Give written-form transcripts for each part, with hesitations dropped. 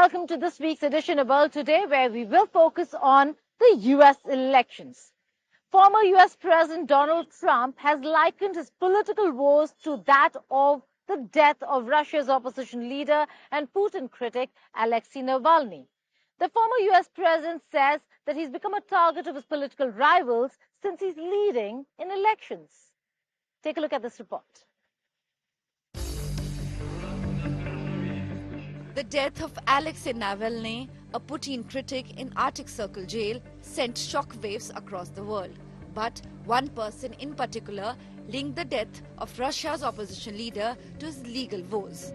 welcome to this week's edition of World Today, where we will focus on the U.S. elections. Former U.S. President Donald Trump has likened his political woes to that of the death of Russia's opposition leader and Putin critic Alexei Navalny. The former U.S. president says that he's become a target of his political rivals since he's leading in elections. Take a look at this report. The death of Alexei Navalny, a Putin critic in Arctic Circle jail, sent shockwaves across the world. But one person in particular linked the death of Russia's opposition leader to his legal woes.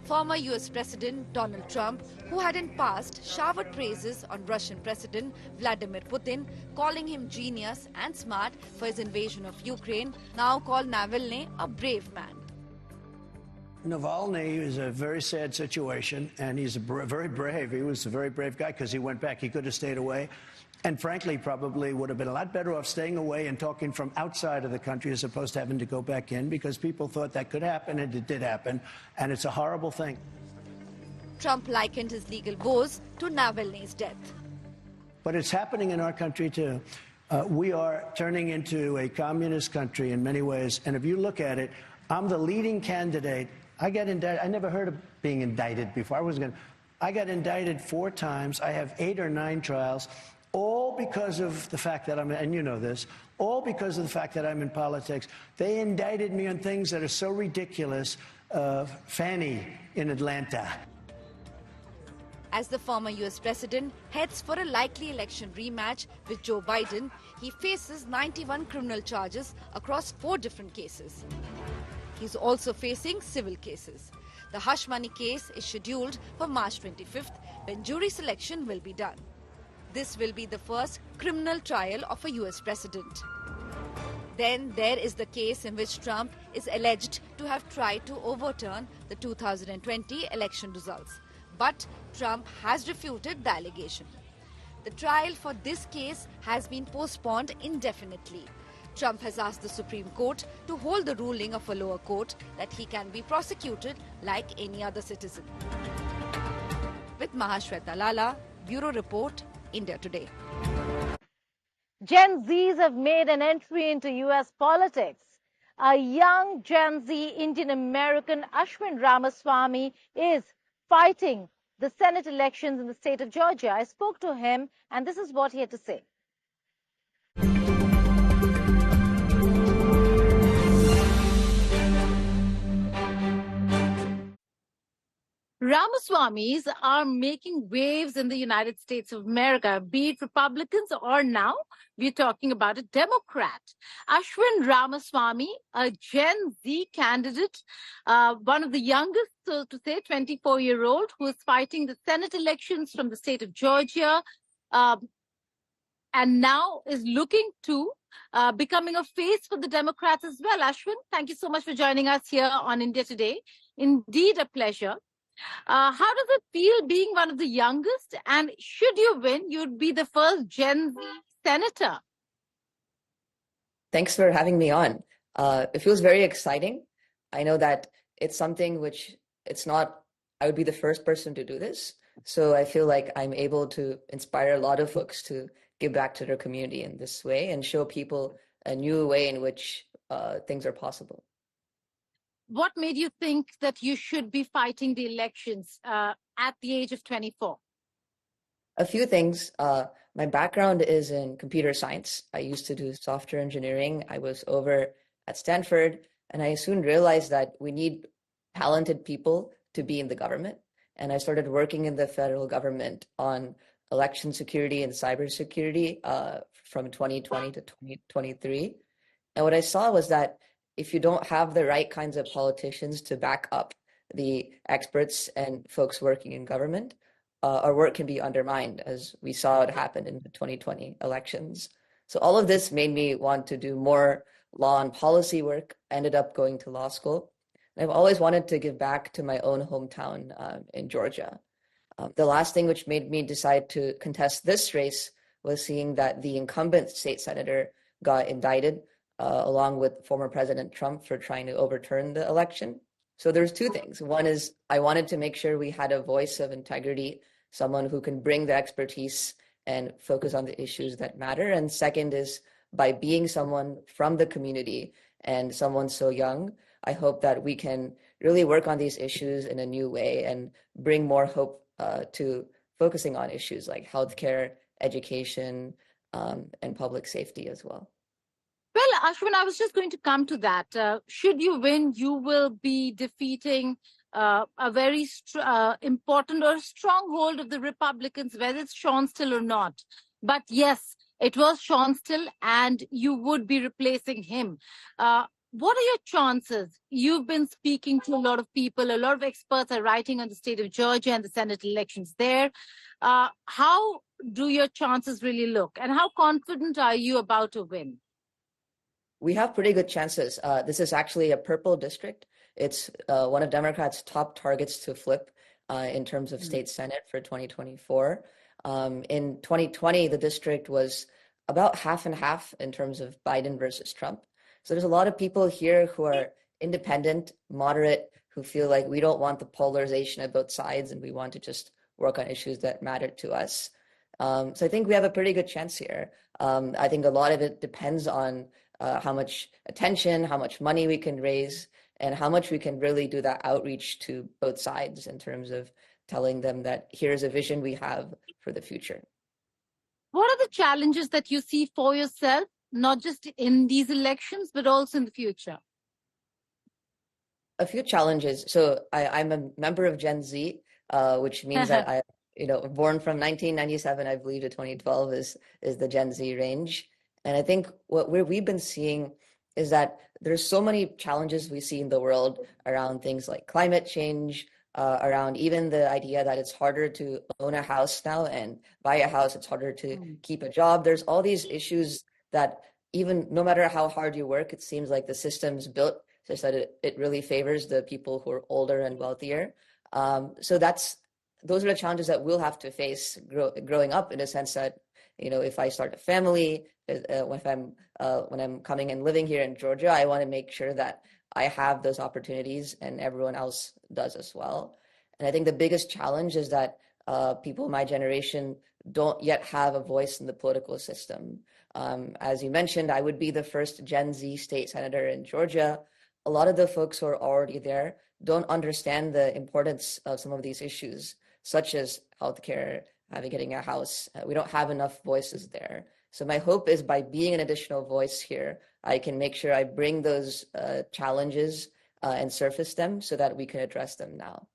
Former US President Donald Trump, who had in past showered praises on Russian President Vladimir Putin, calling him genius and smart for his invasion of Ukraine, now called Navalny a brave man. Navalny is a very sad situation, and he's very brave. He was a very brave guy because he went back. He could have stayed away. And frankly, probably would have been a lot better off staying away and talking from outside of the country as opposed to having to go back in, because people thought that could happen, and it did happen. And it's a horrible thing. Trump likened his legal woes to Navalny's death. But it's happening in our country, too. We are turning into a communist country in many ways. And if you look at it, I'm the leading candidate. I got indicted. I never heard of being indicted before. I got indicted 4 times. I have 8 or 9 trials, all because of the fact that and you know this, all because of the fact that I'm in politics. They indicted me on things that are so ridiculous. Fanny in Atlanta. As the former US president heads for a likely election rematch with Joe Biden, he faces 91 criminal charges across 4 different cases. He's also facing civil cases. The hush money case is scheduled for March 25th, when jury selection will be done. This will be the first criminal trial of a US president. Then there is the case in which Trump is alleged to have tried to overturn the 2020 election results. But Trump has refuted the allegation. The trial for this case has been postponed indefinitely. Trump has asked the Supreme Court to hold the ruling of a lower court that he can be prosecuted like any other citizen. With Mahashweta Lala, Bureau Report, India Today. Gen Zs have made an entry into U.S. politics. A young Gen Z Indian-American, Ashwin Ramaswamy, is fighting the Senate elections in the state of Georgia. I spoke to him, and this is what he had to say. Ramaswamis are making waves in the United States of America, be it Republicans or now we're talking about a Democrat. Ashwin Ramaswamy, a Gen Z candidate, one of the youngest, so to say, 24-year-old, who is fighting the Senate elections from the state of Georgia, and now is looking to becoming a face for the Democrats as well. Ashwin, thank you so much for joining us here on India Today. Indeed a pleasure. How does it feel being one of the youngest? And should you win, you'd be the first Gen Z senator. Thanks for having me on. It feels very exciting. I know that it's something which I would be the first person to do this. So I feel like I'm able to inspire a lot of folks to give back to their community in this way and show people a new way in which things are possible. What made you think that you should be fighting the elections at the age of 24? A few things. My background is in computer science. I used to do software engineering. I was over at Stanford, and I soon realized that we need talented people to be in the government. And I started working in the federal government on election security and cybersecurity from 2020 to 2023. And what I saw was that if you don't have the right kinds of politicians to back up the experts and folks working in government, our work can be undermined, as we saw it happen in the 2020 elections. So all of this made me want to do more law and policy work. I ended up going to law school. And I've always wanted to give back to my own hometown in Georgia. The last thing which made me decide to contest this race was seeing that the incumbent state senator got indicted along with former President Trump for trying to overturn the election. So there's two things. One is I wanted to make sure we had a voice of integrity, someone who can bring the expertise and focus on the issues that matter. And second is by being someone from the community and someone so young, I hope that we can really work on these issues in a new way and bring more hope to focusing on issues like healthcare, education, and public safety as well. Well, Ashwin, I was just going to come to that. Should you win, you will be defeating a very important or stronghold of the Republicans, whether it's Sean Still or not. But yes, it was Sean Still, and you would be replacing him. What are your chances? You've been speaking to a lot of people. A lot of experts are writing on the state of Georgia and the Senate elections there. How do your chances really look? And how confident are you about a win? We have pretty good chances. This is actually a purple district. It's one of Democrats' top targets to flip in terms of state Senate for 2024. In 2020, the district was about half and half in terms of Biden versus Trump. So there's a lot of people here who are independent, moderate, who feel like we don't want the polarization of both sides and we want to just work on issues that matter to us. So I think we have a pretty good chance here. I think a lot of it depends on how much attention, how much money we can raise, and how much we can really do that outreach to both sides in terms of telling them that here's a vision we have for the future. What are the challenges that you see for yourself, not just in these elections, but also in the future? A few challenges. So I'm a member of Gen Z, which means that I, born from 1997, I believe, to 2012 is the Gen Z range. And I think what we've been seeing is that there's so many challenges we see in the world around things like climate change, around even the idea that it's harder to own a house now and buy a house, it's harder to keep a job. There's all these issues that even no matter how hard you work, it seems like the system's built such that it really favors the people who are older and wealthier. So those are the challenges that we'll have to face growing up, in a sense that, if I start a family, when I'm coming and living here in Georgia, I want to make sure that I have those opportunities and everyone else does as well. And I think the biggest challenge is that people my generation don't yet have a voice in the political system. As you mentioned, I would be the first Gen Z state senator in Georgia. A lot of the folks who are already there don't understand the importance of some of these issues, such as healthcare, getting a house. We don't have enough voices there. So my hope is by being an additional voice here, I can make sure I bring those challenges and surface them so that we can address them now.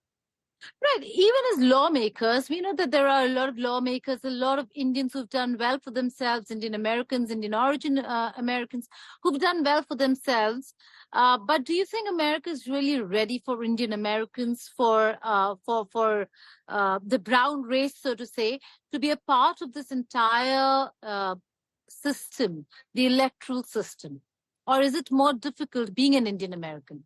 Right. Even as lawmakers, we know that there are a lot of lawmakers, a lot of Indians who've done well for themselves, Indian Americans, Indian origin Americans who've done well for themselves. But do you think America is really ready for Indian Americans, for the brown race, so to say, to be a part of this entire system, the electoral system? Or is it more difficult being an Indian American?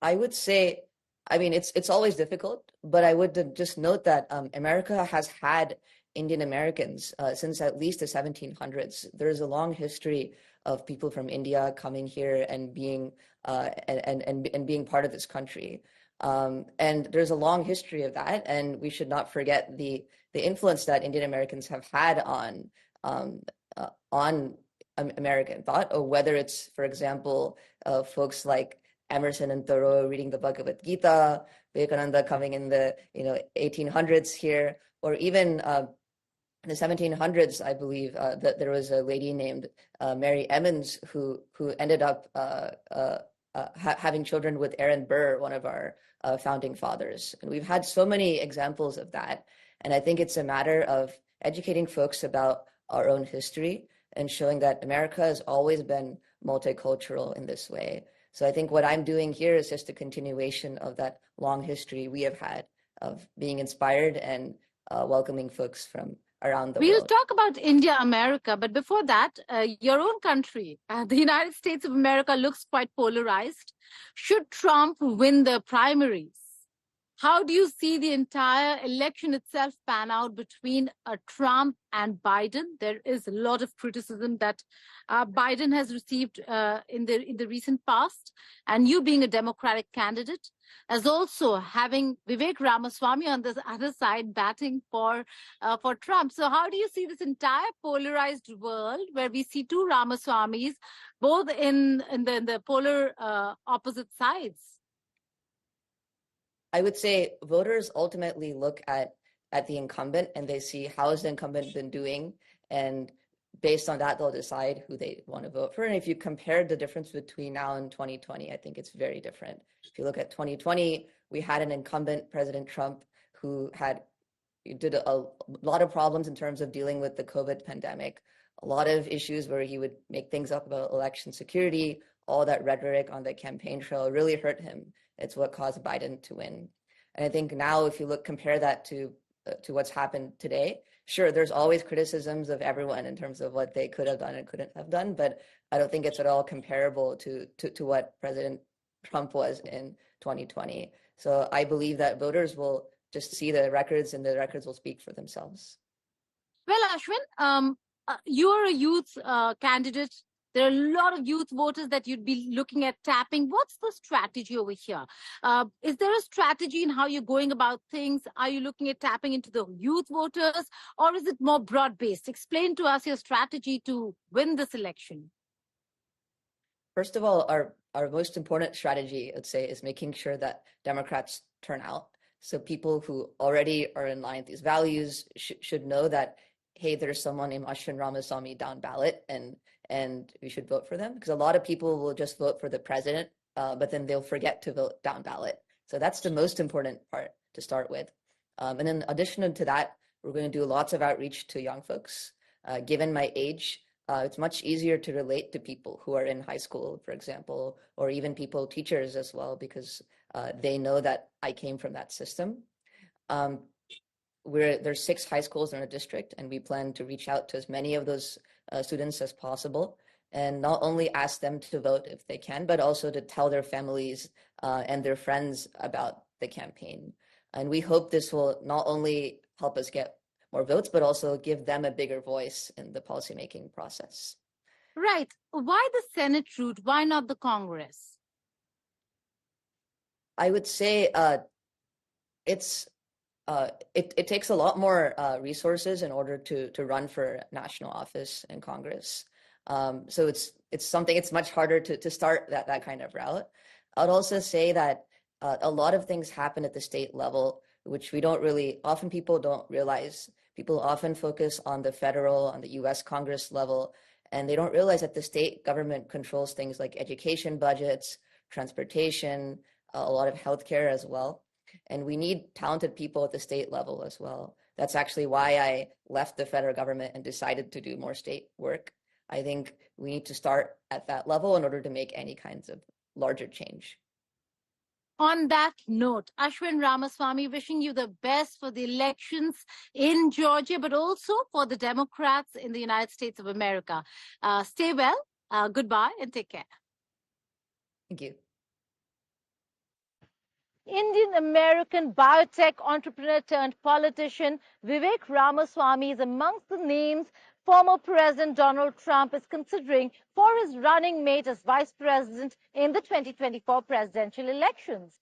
I would say, it's always difficult, but I would just note that America has had Indian Americans since at least the 1700s. There's a long history of people from India coming here and being and being part of this country. And there's a long history of that, and we should not forget the influence that Indian Americans have had on American thought, or whether it's, for example, folks like Emerson and Thoreau reading the Bhagavad Gita, Vivekananda coming in the 1800s here, or even in the 1700s, I believe that there was a lady named Mary Emmons who ended up having children with Aaron Burr, one of our founding fathers. And we've had so many examples of that. And I think it's a matter of educating folks about our own history and showing that America has always been multicultural in this way. So I think what I'm doing here is just a continuation of that long history we have had of being inspired and welcoming folks from around the world. We'll talk about India, America, but before that, your own country, the United States of America, looks quite polarized. Should Trump win the primaries, How do you see the entire election itself pan out between Trump and Biden? There is a lot of criticism that Biden has received in the recent past, and you being a Democratic candidate, as also having Vivek Ramaswamy on the other side batting for Trump. So, how do you see this entire polarized world where we see two Ramaswamis, both in the polar opposite sides? I would say voters ultimately look at the incumbent and they see how has the incumbent been doing, and based on that they'll decide who they want to vote for. And if you compare the difference between now and 2020, I think it's very different. If you look at 2020, we had an incumbent, President Trump, who did a lot of problems in terms of dealing with the COVID pandemic, a lot of issues where he would make things up about election security. All that rhetoric on the campaign trail really hurt him. It's what caused Biden to win. And I think now, if you compare that to what's happened today, sure, there's always criticisms of everyone in terms of what they could have done and couldn't have done, but I don't think it's at all comparable to what President Trump was in 2020. So I believe that voters will just see the records, and the records will speak for themselves. Well, Ashwin, you're a youth candidate. There are a lot of youth voters that you'd be looking at tapping. What's the strategy over here? Is there a strategy in how you're going about things? Are you looking at tapping into the youth voters, or is it more broad-based? Explain to us your strategy to win this election. First of all, our most important strategy, I'd say, is making sure that Democrats turn out. So people who already are in line with these values should know that, hey, there's someone named Ashwin Ramaswamy down ballot, and we should vote for them, because a lot of people will just vote for the president, but then they'll forget to vote down ballot. So that's the most important part to start with. And in addition to that, we're going to do lots of outreach to young folks. Given my age, it's much easier to relate to people who are in high school, for example, or even teachers as well, because they know that I came from that system. There's 6 high schools in our district, and we plan to reach out to as many of those students as possible, and not only ask them to vote if they can, but also to tell their families and their friends about the campaign. And we hope this will not only help us get more votes, but also give them a bigger voice in the policymaking process. Right. Why the Senate route? Why not the Congress? I would say it takes a lot more resources in order to run for national office in Congress. So it's much harder to start that kind of route. I'd also say that a lot of things happen at the state level, which people don't realize. People often focus on the federal, on the US Congress level, and they don't realize that the state government controls things like education budgets, transportation, a lot of healthcare as well. And we need talented people at the state level as well. That's actually why I left the federal government and decided to do more state work. I think we need to start at that level in order to make any kinds of larger change. On that note, Ashwin Ramaswamy, wishing you the best for the elections in Georgia, but also for the Democrats in the United States of America. Stay well, goodbye, and take care. Thank you. Indian-American biotech entrepreneur turned politician Vivek Ramaswamy is amongst the names former President Donald Trump is considering for his running mate as vice president in the 2024 presidential elections.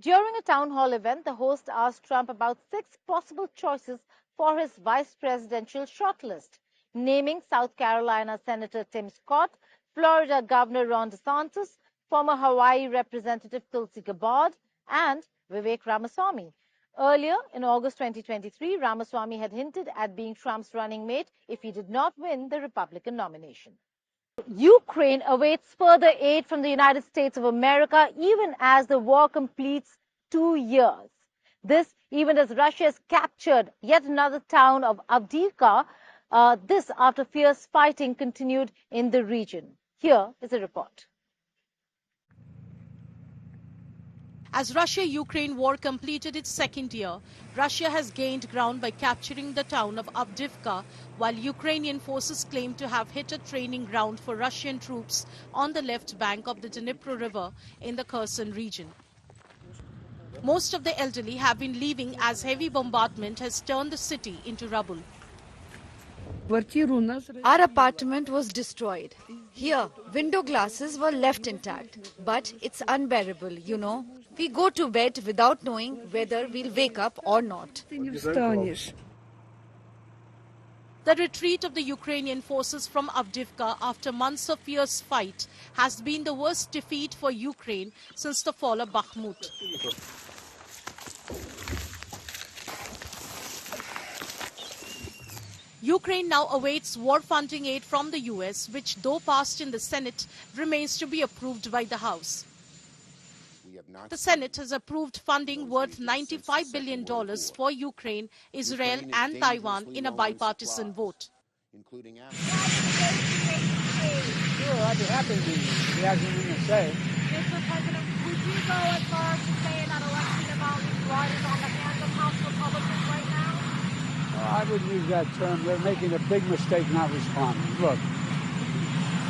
During a town hall event, the host asked Trump about 6 possible choices for his vice presidential shortlist, naming South Carolina Senator Tim Scott, Florida Governor Ron DeSantis, former Hawaii Representative Tulsi Gabbard, and Vivek Ramaswamy. Earlier, in August 2023, Ramaswamy had hinted at being Trump's running mate if he did not win the Republican nomination. Ukraine awaits further aid from the United States of America even as the war completes 2 years. This even as Russia has captured yet another town of Avdiivka, this after fierce fighting continued in the region. Here is a report. As Russia-Ukraine war completed its 2nd year, Russia has gained ground by capturing the town of Avdiivka, while Ukrainian forces claim to have hit a training ground for Russian troops on the left bank of the Dnipro River in the Kherson region. Most of the elderly have been leaving as heavy bombardment has turned the city into rubble. Our apartment was destroyed. Here, window glasses were left intact. But it's unbearable, you know. We go to bed without knowing whether we'll wake up or not. The retreat of the Ukrainian forces from Avdiivka after months of fierce fight has been the worst defeat for Ukraine since the fall of Bakhmut. Ukraine now awaits war funding aid from the US, which, though passed in the Senate, remains to be approved by the House. The Senate has approved funding worth $95 billion for Ukraine, Israel and Taiwan in a bipartisan vote. Sure, I'd be happy to be. He has anything to say. Mr. President, would you go as far as to say that Alexei Navalny's blood is on the hands of House Republicans right now? I wouldn't use that term. They're making a big mistake not responding. Look,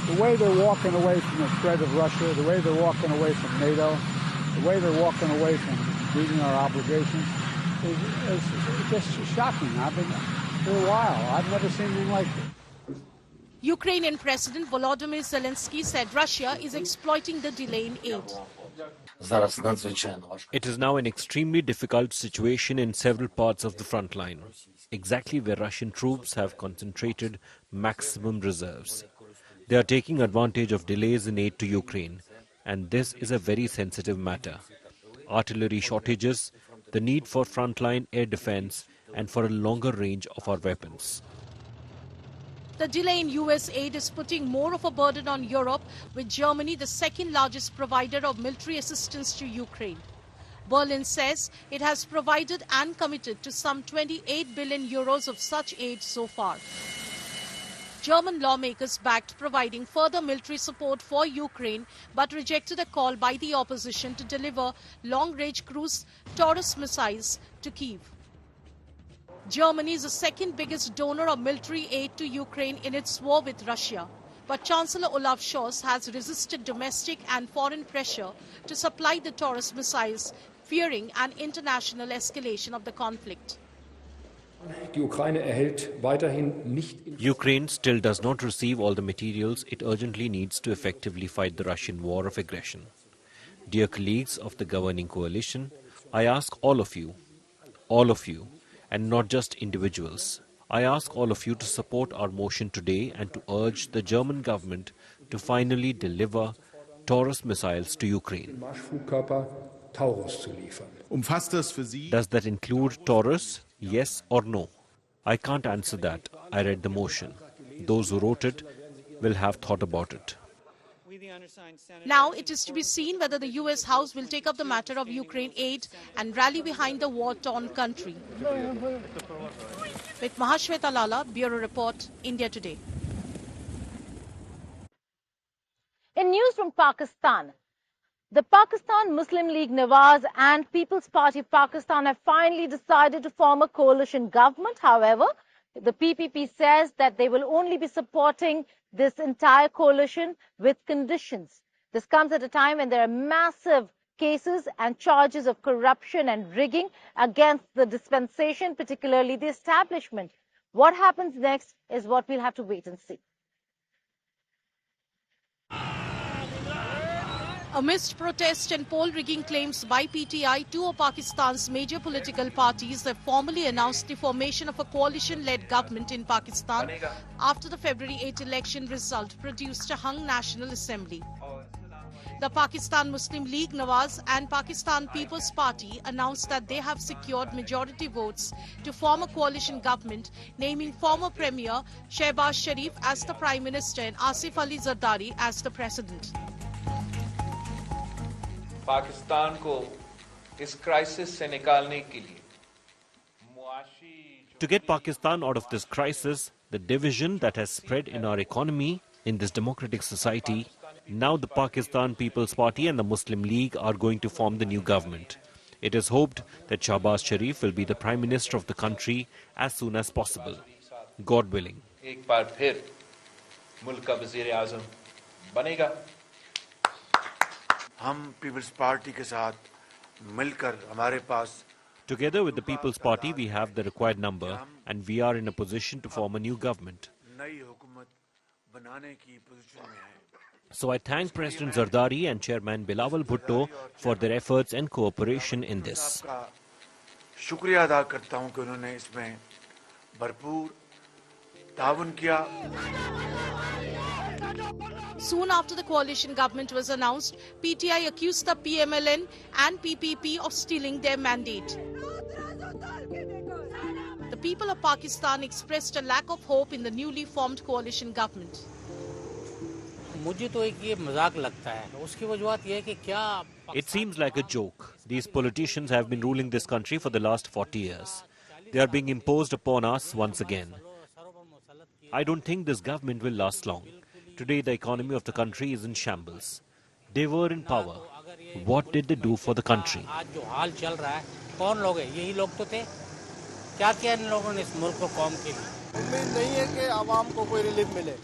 the way they're walking away from the threat of Russia, the way they're walking away from NATO, the way they're walking away from meeting our obligations is just shocking. I've been for a while. I've never seen anything like it. Ukrainian President Volodymyr Zelensky said Russia is exploiting the delay in aid. It is now an extremely difficult situation in several parts of the front line, exactly where Russian troops have concentrated maximum reserves. They are taking advantage of delays in aid to Ukraine, and this is a very sensitive matter. Artillery shortages, the need for frontline air defense, and for a longer range of our weapons. The delay in US aid is putting more of a burden on Europe, with Germany the second largest provider of military assistance to Ukraine. Berlin says it has provided and committed to some 28 billion euros of such aid so far. German lawmakers backed providing further military support for Ukraine, but rejected a call by the opposition to deliver long-range cruise Taurus missiles to Kyiv. Germany is the second biggest donor of military aid to Ukraine in its war with Russia. But Chancellor Olaf Scholz has resisted domestic and foreign pressure to supply the Taurus missiles, fearing an international escalation of the conflict. Ukraine still does not receive all the materials it urgently needs to effectively fight the Russian war of aggression. Dear colleagues of the governing coalition, I ask all of you, and not just individuals, I ask all of you to support our motion today and to urge the German government to finally deliver Taurus missiles to Ukraine. Does that include Taurus? Yes or no? I can't answer that. I read the motion. Those who wrote it will have thought about it. Now it is to be seen whether the US House will take up the matter of Ukraine aid and rally behind the war-torn country. With Mahashweta Lala, Bureau Report, India Today. In news from Pakistan, the Pakistan Muslim League Nawaz and People's Party of Pakistan have finally decided to form a coalition government. However, the PPP says that they will only be supporting this entire coalition with conditions. This comes at a time when there are massive cases and charges of corruption and rigging against the dispensation, particularly the establishment. What happens next is what we'll have to wait and see. Amidst protest and poll rigging claims by PTI, two of Pakistan's major political parties have formally announced the formation of a coalition-led government in Pakistan after the February 8 election result produced a hung National Assembly. The Pakistan Muslim League Nawaz and Pakistan People's Party announced that they have secured majority votes to form a coalition government, naming former Premier Shehbaz Sharif as the Prime Minister and Asif Ali Zardari as the President. Pakistan को इस crisis से निकालने के लिए To get Pakistan out of this crisis, the division that has spread in our economy, in this democratic society, now the Pakistan People's Party and the Muslim League are going to form the new government. It is hoped that Shehbaz Sharif will be the Prime Minister of the country as soon as possible, God willing. एक बार फिर मुल्क का वज़ीर-ए-आज़म बनेगा. हम peoples party के साथ मिलकर हमारे पास Together with the People's Party, we have the required number and we are in a position to form a new government. नई हुकूमत बनाने की पोजीशन में है. So I thank President Zardari and Chairman Bilawal Bhutto for their efforts and cooperation in this. आपका शुक्रिया अदा करता हूं कि उन्होंने इसमें भरपूर ताउन किया. Soon after the coalition government was announced, PTI accused the PMLN and PPP of stealing their mandate. The people of Pakistan expressed a lack of hope in the newly formed coalition government. It seems like a joke. These politicians have been ruling this country for the last 40 years. They are being imposed upon us once again. I don't think this government will last long. Today the economy of the country is in shambles. They were in power. What did they do for the country?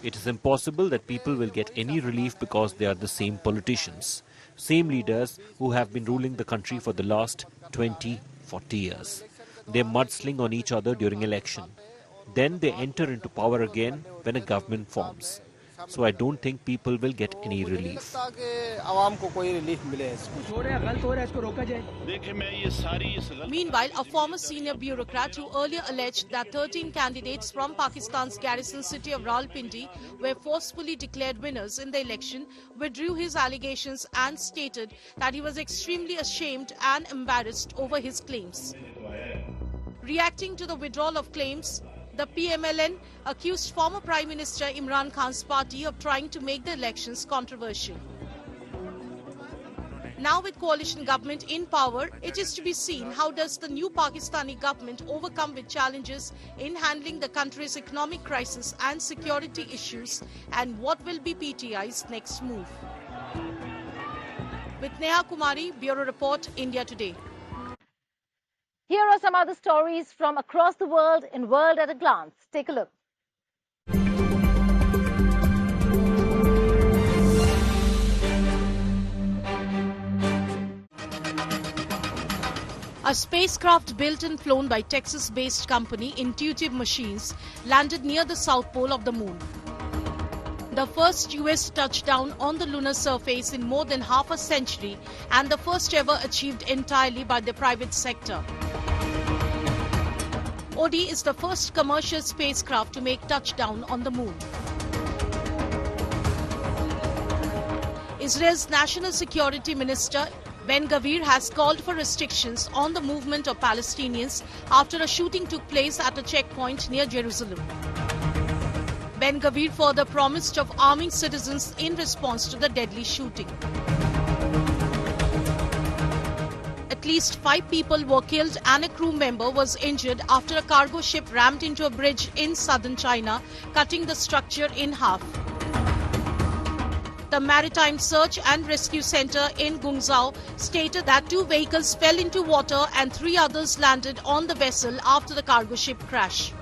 It is impossible that people will get any relief because they are the same politicians, same leaders who have been ruling the country for the last 20, 40 years. They mudsling on each other during election. Then they enter into power again when a government forms. So I don't think people will get any relief. Meanwhile, a former senior bureaucrat who earlier alleged that 13 candidates from Pakistan's garrison city of Rawalpindi were forcefully declared winners in the election withdrew his allegations and stated that he was extremely ashamed and embarrassed over his claims. Reacting to the withdrawal of claims, the PMLN accused former Prime Minister Imran Khan's party of trying to make the elections controversial. Now with coalition government in power, it is to be seen how does the new Pakistani government overcome with challenges in handling the country's economic crisis and security issues, and what will be PTI's next move. With Neha Kumari, Bureau Report, India Today. Here are some other stories from across the world in World at a Glance. Take a look. A spacecraft built and flown by Texas-based company Intuitive Machines landed near the South Pole of the Moon. The first US touchdown on the lunar surface in more than half a century and the first ever achieved entirely by the private sector. OD is the first commercial spacecraft to make touchdown on the moon. Israel's National Security Minister Ben-Gvir has called for restrictions on the movement of Palestinians after a shooting took place at a checkpoint near Jerusalem. Ben-Gvir further promised of arming citizens in response to the deadly shooting. At least 5 people were killed and a crew member was injured after a cargo ship rammed into a bridge in southern China, cutting the structure in half. The Maritime Search and Rescue Center in Guangzhou stated that 2 vehicles fell into water and 3 others landed on the vessel after the cargo ship crash.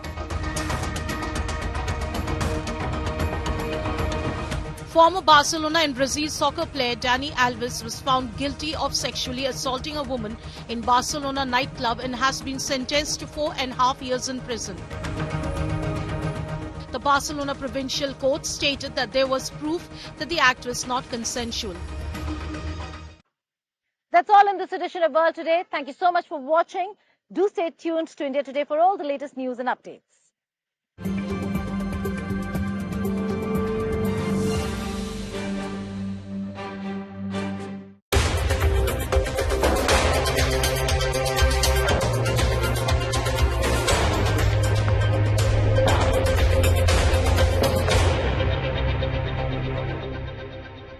Former Barcelona and Brazil soccer player Dani Alves was found guilty of sexually assaulting a woman in Barcelona nightclub and has been sentenced to 4.5 years in prison. The Barcelona Provincial Court stated that there was proof that the act was not consensual. That's all in this edition of World Today. Thank you so much for watching. Do stay tuned to India Today for all the latest news and updates.